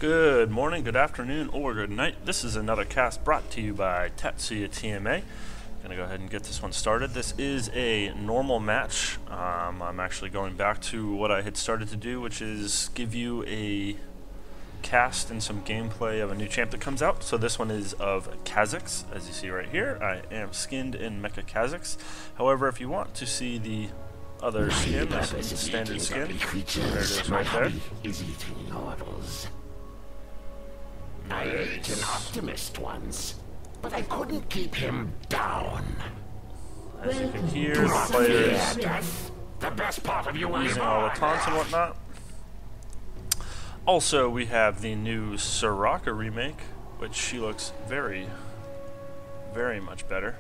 Good morning, good afternoon, or good night. This is another cast brought to you by Tatsuya TMA. Gonna go ahead and get this one started. This is a normal match. I'm actually going back to what I had started to do, which is give you a cast and some gameplay of a new champ that comes out. So this one is of Kha'Zix, as you see right here. I am skinned in Mecha Kha'Zix. However, if you want to see the other skin, this is the standard skin. There it is right there. I ate an optimist once, but I couldn't keep him down. As you can hear, the players the best part of you using all the taunts and whatnot. Also, we have the new Soraka remake, which she looks very, very much better.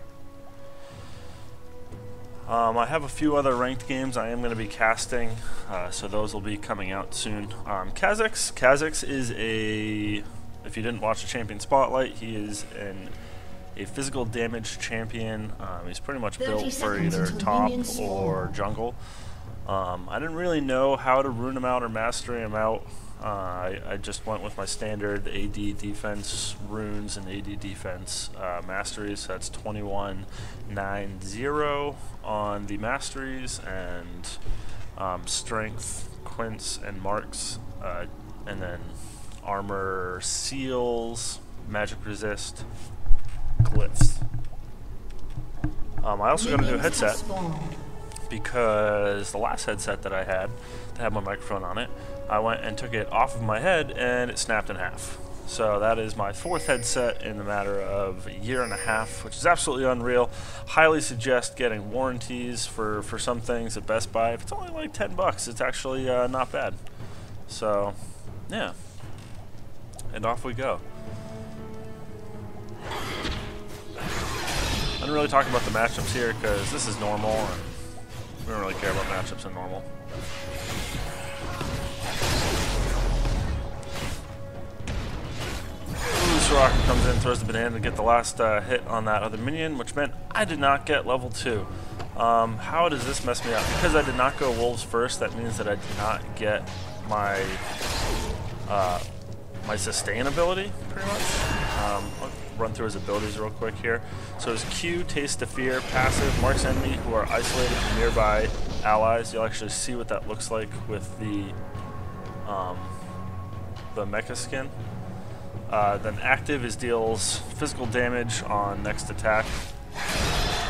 I have a few other ranked games I am going to be casting, so those will be coming out soon. Kha'Zix is a... If you didn't watch the Champion Spotlight, he is a physical damage champion. He's pretty much built for either top or jungle. I didn't really know how to rune him out or master him out. I just went with my standard AD defense runes and AD defense masteries. So that's 21-9-0 on the masteries, and strength, quints, and marks, and then armor, seals, magic resist, glyphs. I also got a new headset because the last headset that I had my microphone on it, I went and took it off of my head and it snapped in half. So that is my fourth headset in the matter of a year and a half, which is absolutely unreal. Highly suggest getting warranties for some things at Best Buy. If it's only like $10, it's actually not bad. So yeah, and off we go. I didn't really talk about the matchups here because this is normal and we don't really care about matchups in normal. Soraka comes in, throws the banana to get the last hit on that other minion, which meant I did not get level 2. How does this mess me up? Because I did not go wolves first, that means that I did not get my my sustain ability, pretty much. I'll run through his abilities real quick here. So his Q, Taste of Fear, passive, marks enemy who are isolated from nearby allies. You'll actually see what that looks like with the mecha skin. Then active is deals physical damage on next attack.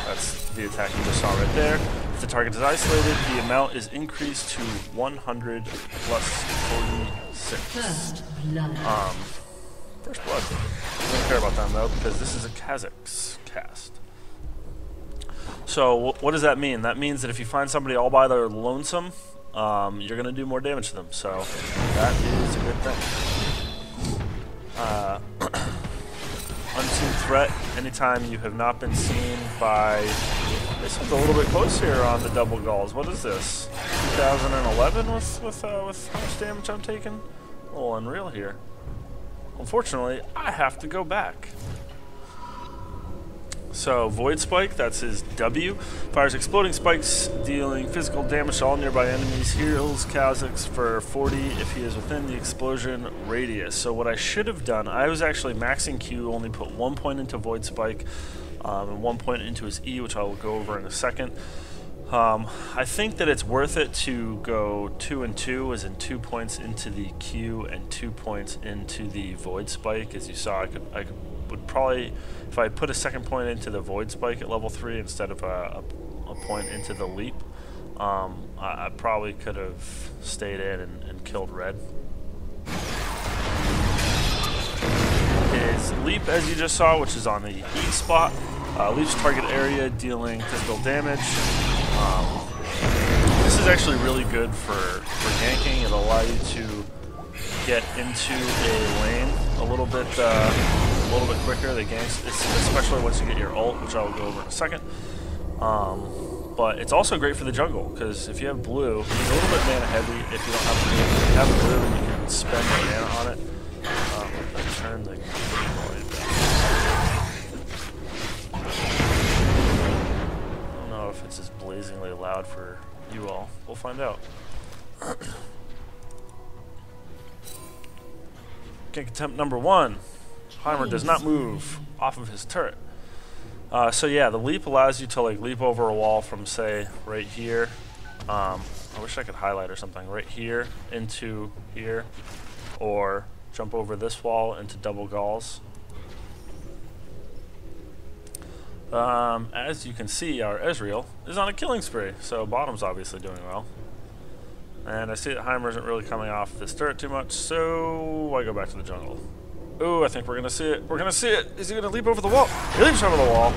That's the attack you just saw right there. If the target is isolated, the amount is increased to 100 plus 46. First blood. I don't care about them though, because this is a Kha'Zix cast. So what does that mean? That means that if you find somebody all by their lonesome, you're going to do more damage to them. So that is a good thing. Unseen threat, anytime you have not been seen by... This one's a little bit close here on the double gulls. What is this? 2011 with how much damage I'm taking? A little unreal here. Unfortunately, I have to go back. So, Void Spike, that's his W. Fires exploding spikes, dealing physical damage to all nearby enemies. Heals Kha'Zix for 40 if he is within the explosion radius. So what I should have done, I was actually maxing Q, only put 1 point into Void Spike, and 1 point into his E, which I will go over in a second. I think that it's worth it to go 2 and 2, as in 2 points into the Q and 2 points into the Void Spike. As you saw, I would probably, if I put a second point into the Void Spike at level 3 instead of a point into the Leap, I probably could have stayed in and killed red. His Leap, as you just saw, which is on the E spot, leaves target area, dealing physical damage. This is actually really good for ganking. It'll allow you to get into a lane a little bit quicker. The ganks, especially once you get your ult, which I will go over in a second. But it's also great for the jungle, because if you have blue, he's a little bit mana heavy. If you don't have blue, if you have blue, then you can spend the mana on it. Turn the volume down. I don't know if it's as blazingly loud for you all. We'll find out. Gank attempt number 1. Heimer does not move off of his turret. So yeah, the leap allows you to like leap over a wall from, say, right here. I wish I could highlight or something. Right here into here, or jump over this wall into double galls. As you can see, our Ezreal is on a killing spree, so bottom's obviously doing well. And I see that Heimer isn't really coming off this turret too much, so I go back to the jungle. Ooh, I think we're gonna see it. We're gonna see it. Is he gonna leap over the wall? He leaps over the wall.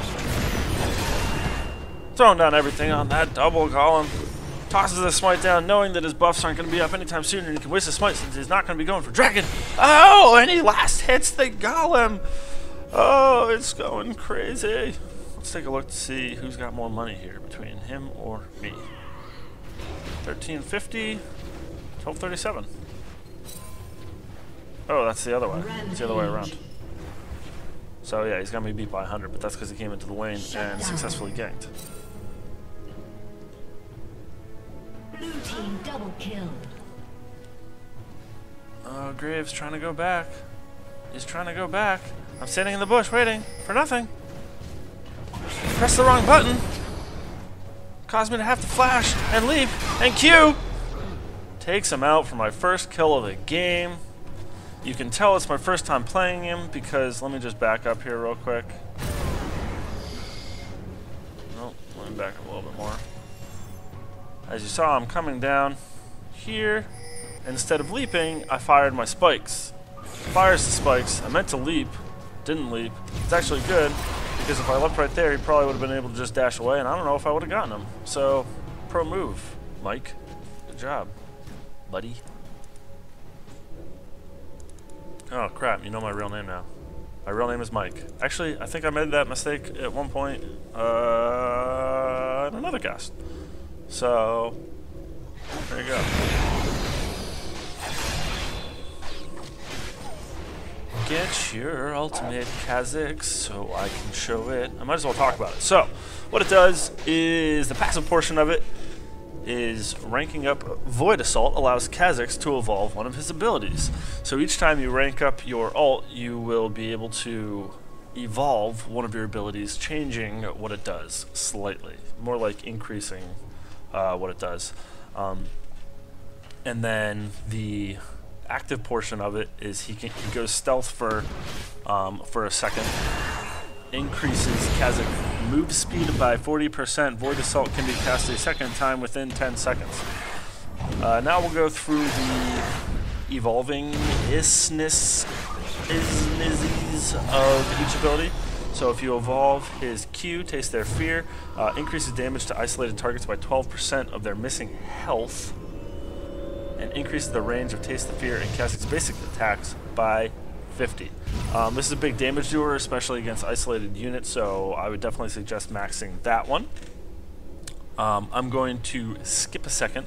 Throwing down everything on that double column. Tosses the smite down, knowing that his buffs aren't gonna be up anytime soon, and he can waste the smite since he's not gonna be going for dragon. Oh, and he last hits the golem. Oh, it's going crazy. Let's take a look to see who's got more money here between him or me. 1350, 1237. Oh, that's the other way. It's the other way around. So yeah, he's gonna be beat by 100, but that's because he came into the lane and successfully ganked. Blue team double kill. Oh, Graves trying to go back. He's trying to go back. I'm standing in the bush waiting for nothing. Press the wrong button. Caused me to have to flash and leap and Q. Takes him out for my first kill of the game. You can tell it's my first time playing him because, let me just back up here real quick. Nope, let me back up a little bit more. As you saw, I'm coming down here. Instead of leaping, I fired my spikes. Fires the spikes. I meant to leap, didn't leap. It's actually good because if I leapt right there, he probably would have been able to just dash away, and I don't know if I would have gotten him. So, pro move, Mike. Good job, buddy. Oh crap, you know my real name now. My real name is Mike. Actually, I think I made that mistake at one point in another cast. So, there you go. Get your ultimate, Kha'Zix, so I can show it. I might as well talk about it. So, what it does is, the passive portion of it is ranking up Void Assault allows Kha'Zix to evolve one of his abilities. So each time you rank up your ult, you will be able to evolve one of your abilities, changing what it does slightly. More like increasing what it does. And then the active portion of it is he goes stealth for a second, increases Kha'Zix move speed by 40%. Void Assault can be cast a second time within 10 seconds. Now we'll go through the evolving isness of each ability. So if you evolve his Q, Taste Their Fear, increases damage to isolated targets by 12% of their missing health, and increases the range of Taste the Fear and Kha'Zix's basic attacks by 50. This is a big damage doer, especially against isolated units, so I would definitely suggest maxing that one. I'm going to skip a second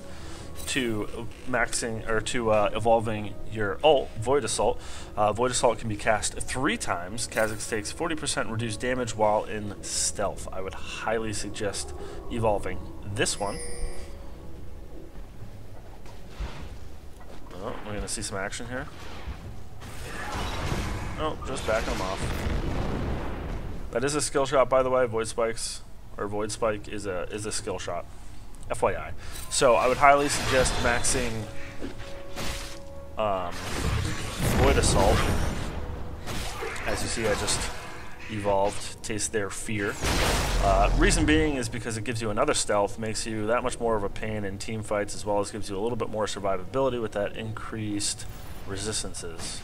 to maxing or to evolving your ult, Void Assault. Void Assault can be cast 3 times. Kha'Zix takes 40% reduced damage while in stealth. I would highly suggest evolving this one. Oh, we're going to see some action here. Oh, just backing them off. That is a skill shot, by the way. Void Spikes, or Void Spike is a skill shot. FYI. So I would highly suggest maxing Void Assault. As you see, I just evolved Taste Their Fear. Reason being is because it gives you another stealth, makes you that much more of a pain in team fights, as well as gives you a little bit more survivability with that increased resistances.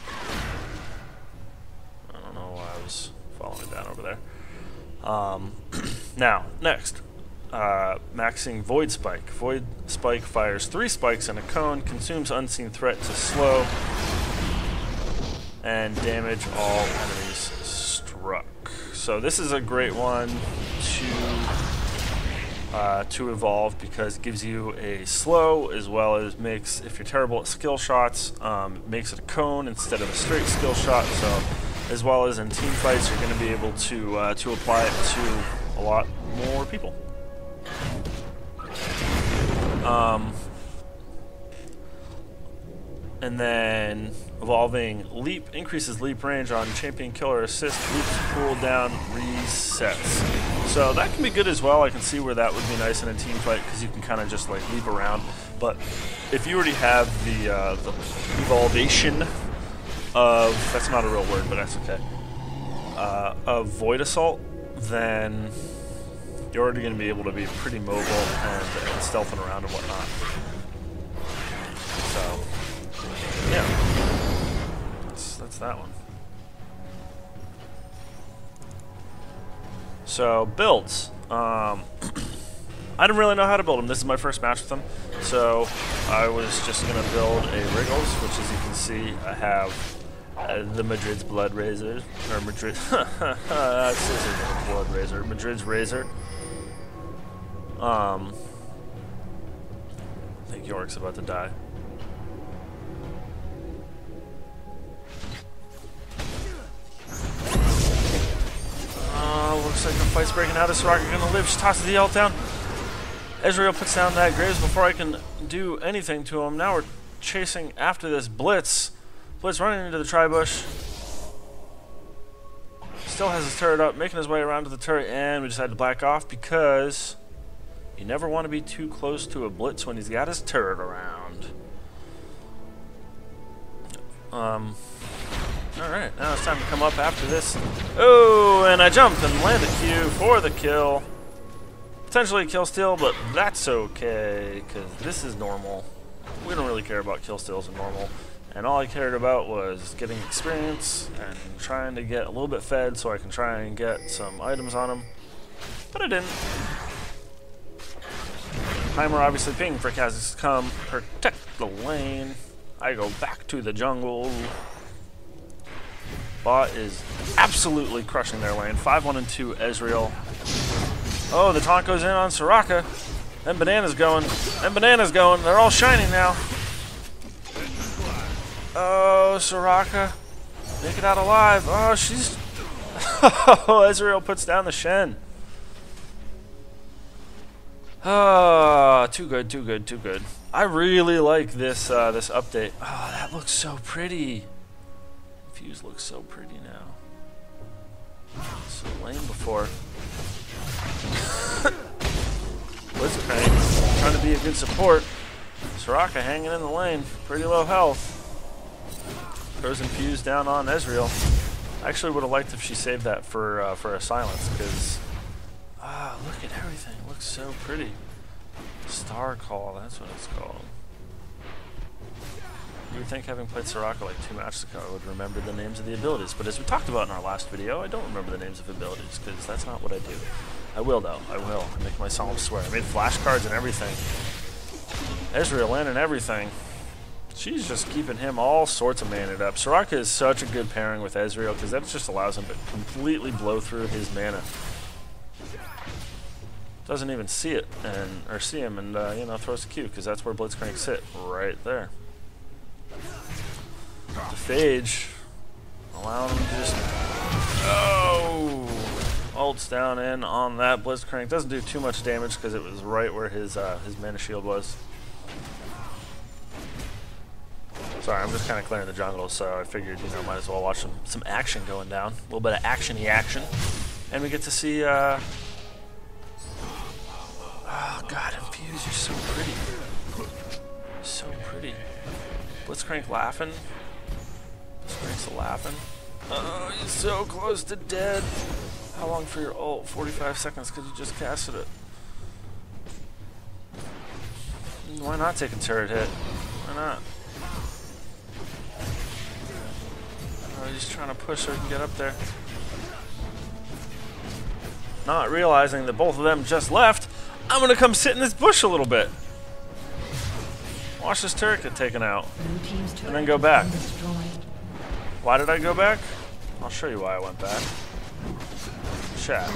I don't know why I was following down over there. Now, next. Maxing Void Spike. Void Spike fires 3 spikes in a cone, consumes unseen threat to slow, and damage all enemies struck. So this is a great one to evolve because it gives you a slow, as well as makes, if you're terrible at skill shots, makes it a cone instead of a straight skill shot. So as well as in team fights, you're going to be able to apply it to a lot more people. And then evolving leap increases leap range on champion killer assist, leaps cooldown resets. So that can be good as well. I can see where that would be nice in a team fight because you can kind of just like leap around. But if you already have the evolvation of, that's not a real word, but that's okay, of Void Assault, then you're already going to be able to be pretty mobile and stealthing around and whatnot. So yeah, that's that one. So builds. I didn't really know how to build them. This is my first match with them, so I was just gonna build a Wriggles, which, as you can see, I have the Madrid's Blood Razor, or Madrid. This isn't a Blood Razor. Madrid's Razor. I think Yorick's about to die. Looks like the fight's breaking out. Is Soraka gonna live? She tosses the ult down. Ezreal puts down that Graves before I can do anything to him. Now we're chasing after this Blitz. Blitz running into the tri-bush. Still has his turret up, making his way around to the turret, and we decided to back off because you never want to be too close to a Blitz when he's got his turret around. Alright, now it's time to come up after this. Oh, and I jumped and landed Q for the kill. Potentially a kill steal, but that's okay, because this is normal. We don't really care about kill steals in normal. And all I cared about was getting experience and trying to get a little bit fed so I can try and get some items on him. But I didn't. Heimer obviously pinging for Kha'Zix to come protect the lane. I go back to the jungle. Bot is absolutely crushing their lane. 5-1 and 2 Ezreal. Oh, the taunt goes in on Soraka. And Banana's going. And Banana's going. They're all shining now. Oh, Soraka. Make it out alive. Oh, she's... Oh, Ezreal puts down the Shen. Oh, too good, too good, too good. I really like this this update. Oh, that looks so pretty. Fuse looks so pretty now. So lame before. Blitzcrank trying to be a good support. Soraka hanging in the lane, pretty low health. Throws Infuse down on Ezreal. I actually would have liked if she saved that for a silence, because look at everything. It looks so pretty. Star Call, that's what it's called. You would think, having played Soraka like 2 matches ago, I would remember the names of the abilities. But as we talked about in our last video, I don't remember the names of abilities, because that's not what I do. I will, though. I will. I make my solemn swear. I made flashcards and everything. Ezreal landing everything. She's just keeping him all sorts of mana up. Soraka is such a good pairing with Ezreal, because that just allows him to completely blow through his mana. Doesn't even see it, or see him, and you know, throws a Q, because that's where Blitzcrank sit, right there. The Phage, allowing him to just, oh, ults down in on that Blitzcrank. Doesn't do too much damage because it was right where his mana shield was. Sorry, I'm just kind of clearing the jungle, so I figured, you know, might as well watch some action going down. A little bit of action-y action, and we get to see. Oh God, Infuse, you're so pretty, so pretty. Blitzcrank laughing. Blitzcrank's laughing. Oh, he's so close to dead. How long for your ult? 45 seconds because you just casted it. Why not take a turret hit? Why not? Oh, he's trying to push so he can get up there. Not realizing that both of them just left, I'm going to come sit in this bush a little bit. Watch this turret get taken out, and then go back. Why did I go back? I'll show you why I went back. Chat.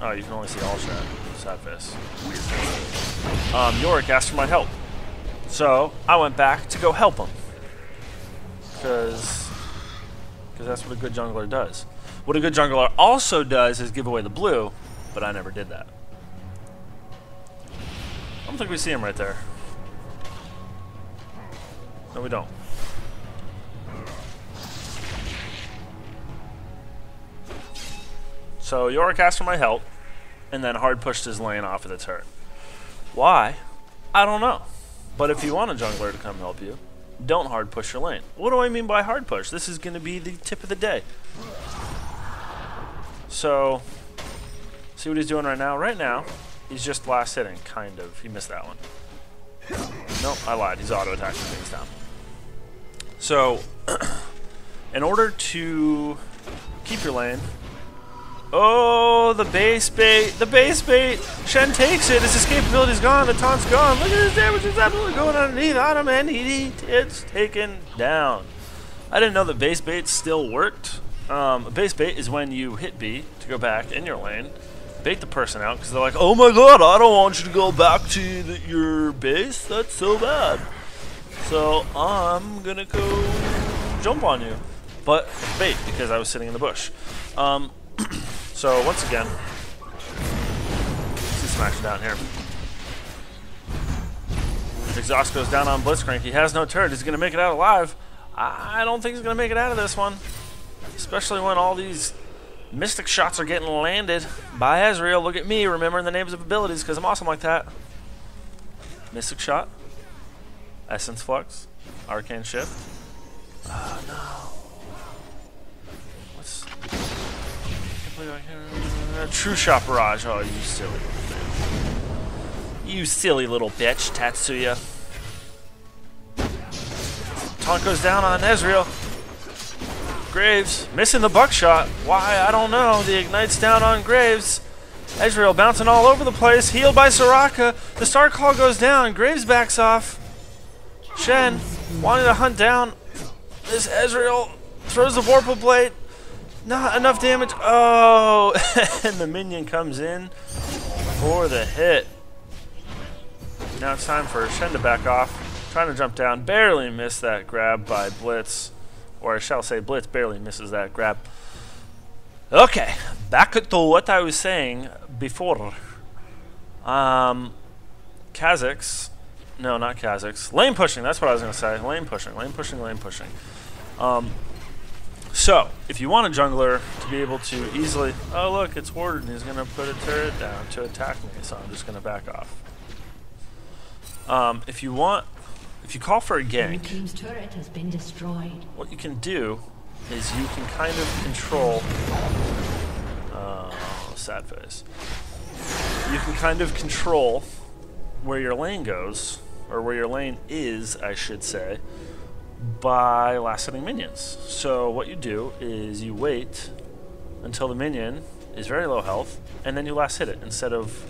Oh, you can only see all chat. Sad face. Yorick asked for my help, so I went back to go help him. Because that's what a good jungler does. What a good jungler also does is give away the blue, but I never did that. I don't think we see him right there. No, we don't. So Yorick asked for my help, and then hard pushed his lane off of the turret. Why? I don't know. But if you want a jungler to come help you, don't hard push your lane. What do I mean by hard push? This is going to be the tip of the day. So, see what he's doing right now? Right now, he's just last hitting, kind of. He missed that one. Nope, I lied. He's auto-attacking things down. So, in order to keep your lane... Oh, the base bait! The base bait! Shen takes it. His escapability's gone. The taunt's gone. Look at his damage. It's absolutely going underneath on him, and it's taken down. I didn't know that base bait still worked. Base bait is when you hit B to go back in your lane, bait the person out because they're like, "Oh my god, I don't want you to go back to your base. That's so bad. So I'm gonna go jump on you." But bait because I was sitting in the bush. So once again, let's smash it down here. His exhaust goes down on Blitzcrank. He has no turret. He's going to make it out alive. I don't think he's going to make it out of this one. Especially when all these mystic shots are getting landed by Ezreal. Look at me remembering the names of abilities because I'm awesome like that. Mystic Shot. Essence Flux. Arcane Shift. Oh no. What's... True Shot Barrage. Oh, you silly little bitch. You silly little bitch, Tatsuya. Taunt goes down on Ezreal. Graves missing the buckshot. Why? I don't know. The Ignite's down on Graves. Ezreal bouncing all over the place. Healed by Soraka. The Star Call goes down. Graves backs off. Shen wanting to hunt down this Ezreal. Throws the Vorpal Blade. Not enough damage. Oh, and the minion comes in for the hit. Now it's time for Shen to back off. Trying to jump down. Barely missed that grab by Blitz. Or I shall say Blitz barely misses that grab. Okay, back to what I was saying before. Kha'Zix. No, not Kha'Zix. Lane pushing, that's what I was going to say. Lane pushing, lane pushing, lane pushing. So, if you want a jungler to be able to easily... Oh, look, it's warded, and he's going to put a turret down to attack me, so I'm just going to back off. If you call for a gank, Your team's turret has been destroyed. what you can do is you can kind of control... sad face. You can kind of control where your lane goes, or where your lane is, I should say, by last hitting minions. So what you do is you wait until the minion is very low health, and then you last hit it instead of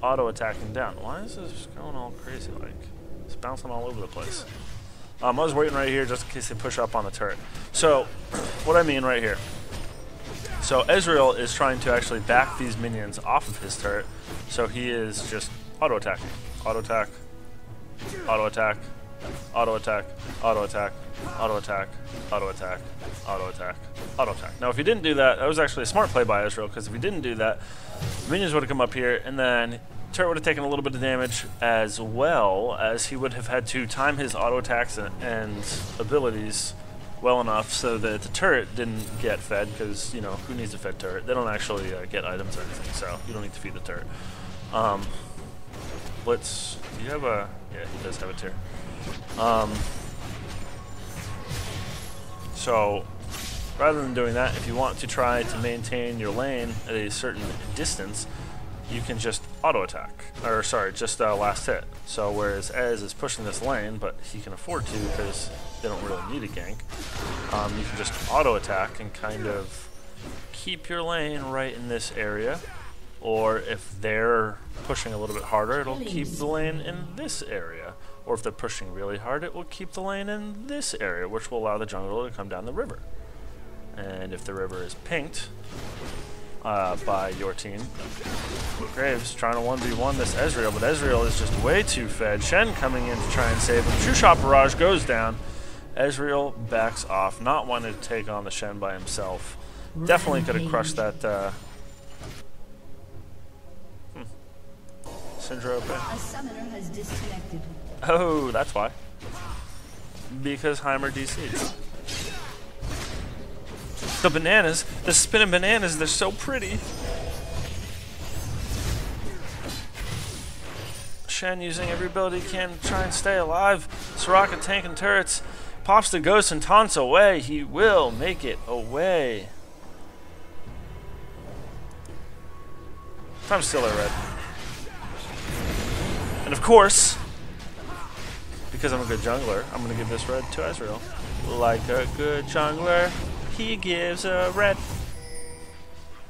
auto-attacking down. Why is this going all crazy like? It's bouncing all over the place. I was waiting right here just in case they push up on the turret. So, what I mean right here. So Ezreal is trying to actually back these minions off of his turret, so he is just auto-attacking. Auto-attack, auto-attack, auto-attack, auto-attack, auto-attack, auto-attack, auto-attack, auto-attack. Now if he didn't do that, that was actually a smart play by Ezreal, because if he didn't do that, the minions would have come up here, and then turret would have taken a little bit of damage, as well as he would have had to time his auto-attacks and abilities well enough so that the turret didn't get fed, because, you know, who needs a fed turret? They don't actually get items or anything, so you don't need to feed the turret. Blitz, do you have a... Yeah, he does have a tier. So, rather than doing that, if you want to try to maintain your lane at a certain distance, you can just auto-attack. Or, sorry, just last hit. So, whereas Ez is pushing this lane, but he can afford to because they don't really need a gank, you can just auto-attack and kind of keep your lane right in this area. Or if they're pushing a little bit harder, it'll keep the lane in this area. Or if they're pushing really hard, it will keep the lane in this area, which will allow the jungler to come down the river. And if the river is pinked by your team, Graves trying to 1v1 this Ezreal, but Ezreal is just way too fed. Shen coming in to try and save him. True Shot Barrage goes down. Ezreal backs off, not wanting to take on the Shen by himself. Definitely could have crushed that... Syndra open. A summoner has disconnected. Oh, that's why. because Heimer DC. The bananas, the spinning bananas, they're so pretty. Shen using every ability he can to try and stay alive. Soraka tanking turrets. Pops the ghost and taunts away. He will make it away. Time to steal that red. And of course, because I'm a good jungler, I'm going to give this red to Ezreal. Like a good jungler, he gives a red.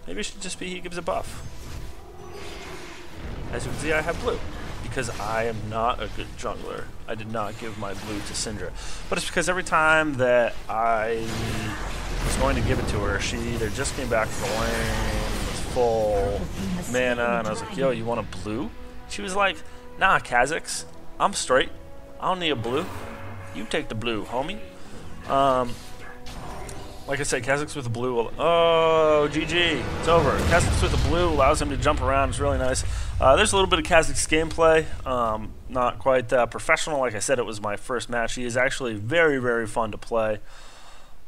Maybe it should just be he gives a buff. As you can see, I have blue. Because I am not a good jungler. I did not give my blue to Syndra. But it's because every time that I was going to give it to her, she either just came back from the lane with full mana, and I was like, yo, you want a blue? She was like, nah, Kha'Zix, I'm straight. I don't need a blue. You take the blue, homie. Like I said, Kha'Zix with the blue will... Oh, GG. It's over. Kha'Zix with the blue allows him to jump around. It's really nice. There's a little bit of Kha'Zix gameplay. Not quite professional. Like I said, it was my first match. He is actually very, very fun to play.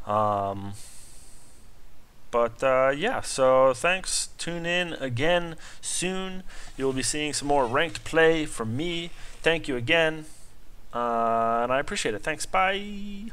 Yeah, so thanks. Tune in again soon. You'll be seeing some more ranked play from me. Thank you again. And I appreciate it. Thanks. Bye.